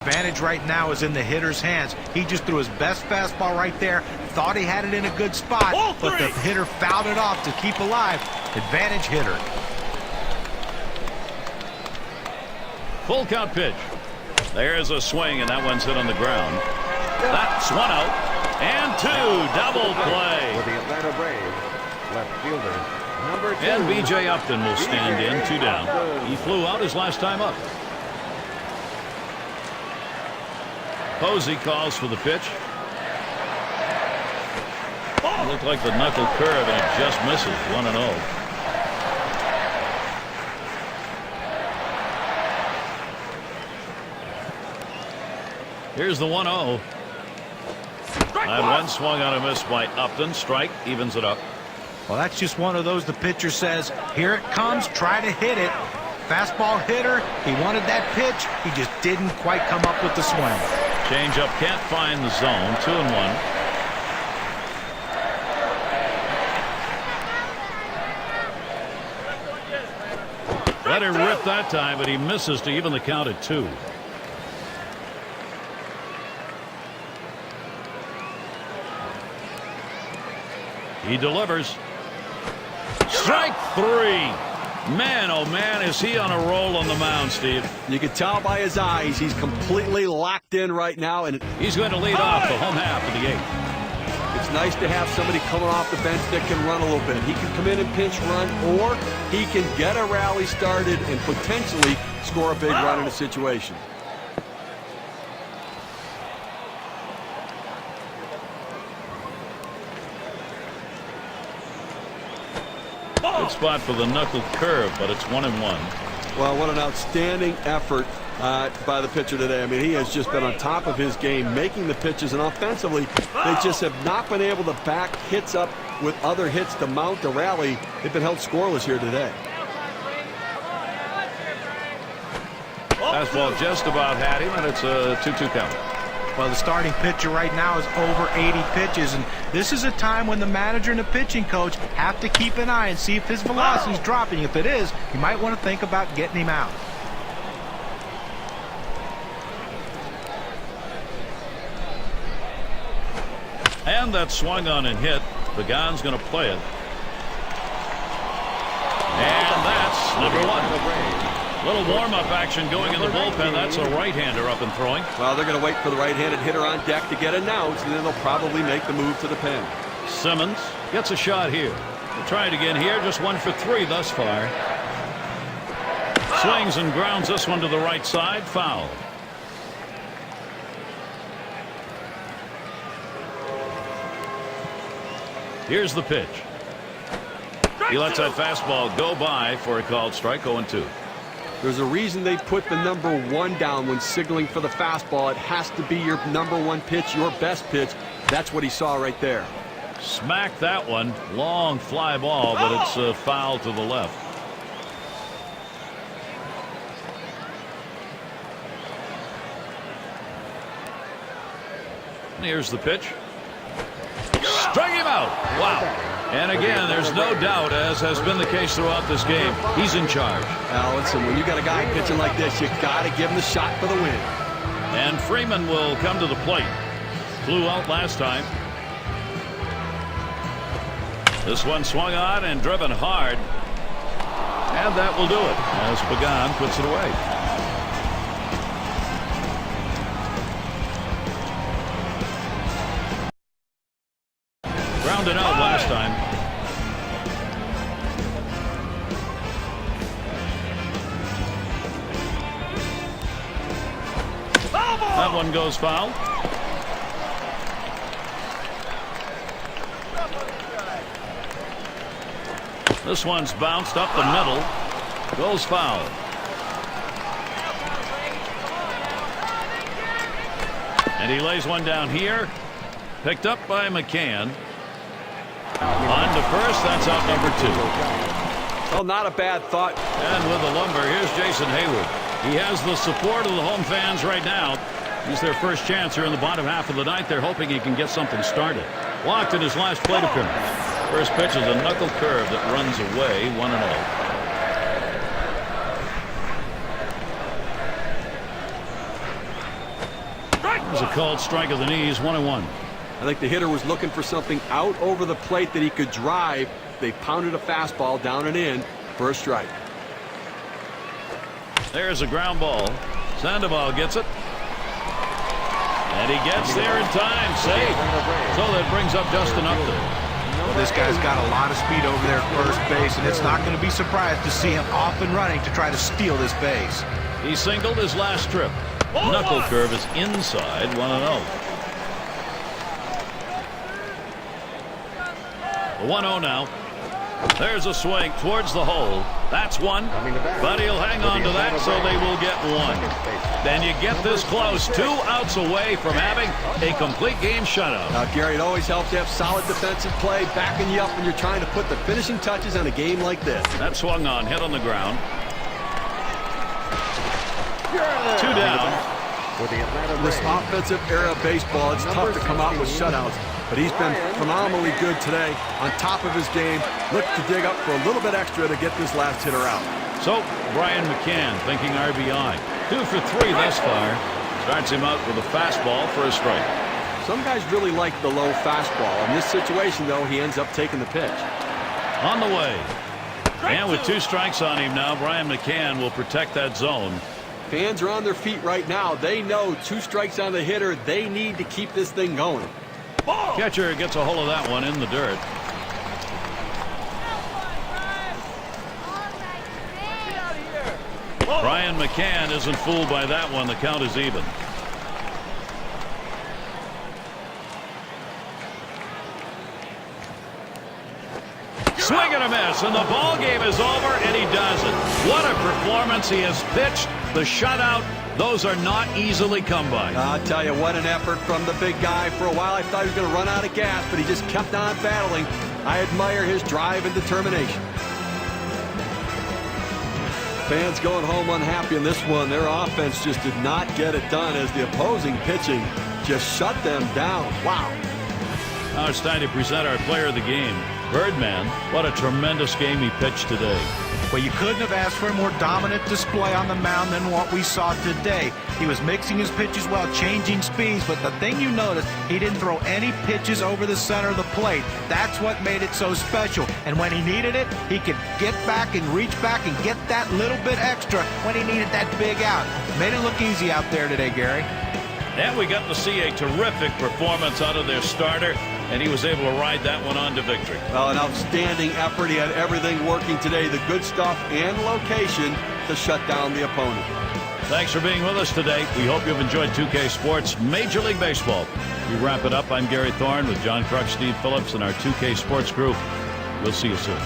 advantage right now is in the hitter's hands. He just threw his best fastball right there, thought he had it in a good spot, but the hitter fouled it off to keep alive. Advantage hitter. Full count pitch. There's a swing, and that one's hit on the ground. That's one out. And two. Double play. For the Atlanta Braves, left fielder, number 2. And B.J. Upton will stand in, 2 down. He flew out his last time up. Posey calls for the pitch. It looked like the knuckle curve, and it just misses. 1-0. Here's the 1-0. And one swung on a miss by Upton. Strike evens it up. Well, that's just one of those the pitcher says, here it comes, try to hit it. Fastball hitter, he wanted that pitch. He just didn't quite come up with the swing. Changeup can't find the zone. 2-1. Let it rip that time, but he misses to even the count at 2. He delivers. Strike 3. Man, oh man, is he on a roll on the mound, Steve. You can tell by his eyes he's completely locked in right now, and he's going to lead off the home half of the 8th. It's nice to have somebody coming off the bench that can run a little bit. He can come in and pinch run, or he can get a rally started and potentially score a big run in a situation. Good spot for the knuckle curve, but it's 1-1. Well, what an outstanding effort by the pitcher today. I mean, he has just been on top of his game, making the pitches, and offensively, they just have not been able to back hits up with other hits to mount a rally. They've been held scoreless here today. Fastball just about had him, and it's a 2-2 count. Well, the starting pitcher right now is over 80 pitches, and this is a time when the manager and the pitching coach have to keep an eye and see if his velocity is dropping. If it is, you might want to think about getting him out. And that swung on and hit. Pagan's going to play it. And that's number 1. Little warm-up action going in the bullpen. That's a right-hander up and throwing. Well, they're going to wait for the right-handed hitter on deck to get announced, and then they'll probably make the move to the pen. Simmons gets a shot here. We'll try it again here. Just 1 for 3 thus far. Swings and grounds this one to the right side. Foul. Here's the pitch. He lets that fastball go by for a called strike. 0-2. There's a reason they put the number 1 down when signaling for the fastball. It has to be your number 1 pitch, your best pitch. That's what he saw right there. Smacked that one. Long fly ball, but it's a foul to the left. And here's the pitch. Struck him out. Wow. And again, there's no doubt, as has been the case throughout this game, he's in charge. Now, listen, when you got a guy pitching like this, you got to give him the shot for the win. And Freeman will come to the plate. Flew out last time. This one swung on and driven hard. And that will do it as Pagan puts it away. Grounded out last time. That one goes foul. This one's bounced up the middle. Goes foul. And he lays one down here. Picked up by McCann. On to first. That's out number 2. Well, not a bad thought. And with the lumber, here's Jason Hayward. He has the support of the home fans right now. He's their first chance here in the bottom half of the 9th. They're hoping he can get something started. Walked in his last plate appearance. First pitch is a knuckle curve that runs away. 1-0. There's a called strike of the knees, 1-1. I think the hitter was looking for something out over the plate that he could drive. They pounded a fastball down and in for a strike. There's a ground ball. Sandoval gets it. And he gets there in time. Safe. So that brings up Justin Upton. This guy's got a lot of speed over there at first base, and it's not going to be surprised to see him off and running to try to steal this base. He singled his last trip. Knuckle curve is inside, 1-0. The 1-0 now. There's a swing towards the hole. That's one. But he'll hang on to that, so they will get one. Then you get this close. 2 outs away from having a complete game shutout. Now, Gary, it always helps to have solid defensive play backing you up when you're trying to put the finishing touches on a game like this. That swung on, hit on the ground. 2 down. This offensive era of baseball, it's tough to come out with shutouts. But he's been phenomenally good today, on top of his game. Look to dig up for a little bit extra to get this last hitter out. So, Brian McCann thinking RBI. 2 for 3 thus far. Starts him out with a fastball for a strike. Some guys really like the low fastball. In this situation, though, he ends up taking the pitch. On the way. And with 2 strikes on him now, Brian McCann will protect that zone. Fans are on their feet right now. They know 2 strikes on the hitter. They need to keep this thing going. Catcher gets a hold of that one in the dirt. Brian McCann isn't fooled by that one. The count is even. Swing and a miss, and the ball game is over, and he does it. What a performance. He has pitched the shutout. Those are not easily come by. I'll tell you, what an effort from the big guy. For a while, I thought he was going to run out of gas, but he just kept on battling. I admire his drive and determination. Fans going home unhappy in this one. Their offense just did not get it done as the opposing pitching just shut them down. Wow. Now it's time to present our player of the game. Birdman, what a tremendous game he pitched today. Well, you couldn't have asked for a more dominant display on the mound than what we saw today. He was mixing his pitches well, changing speeds, but the thing you noticed, he didn't throw any pitches over the center of the plate. That's what made it so special. And when he needed it, he could get back and reach back and get that little bit extra when he needed that big out. Made it look easy out there today, Gary. And we got to see a terrific performance out of their starter, and he was able to ride that one on to victory. Well, an outstanding effort. He had everything working today, the good stuff and location to shut down the opponent. Thanks for being with us today. We hope you've enjoyed 2K Sports Major League Baseball. We wrap it up. I'm Gary Thorne with John Kruk, Steve Phillips, and our 2K Sports group. We'll see you soon.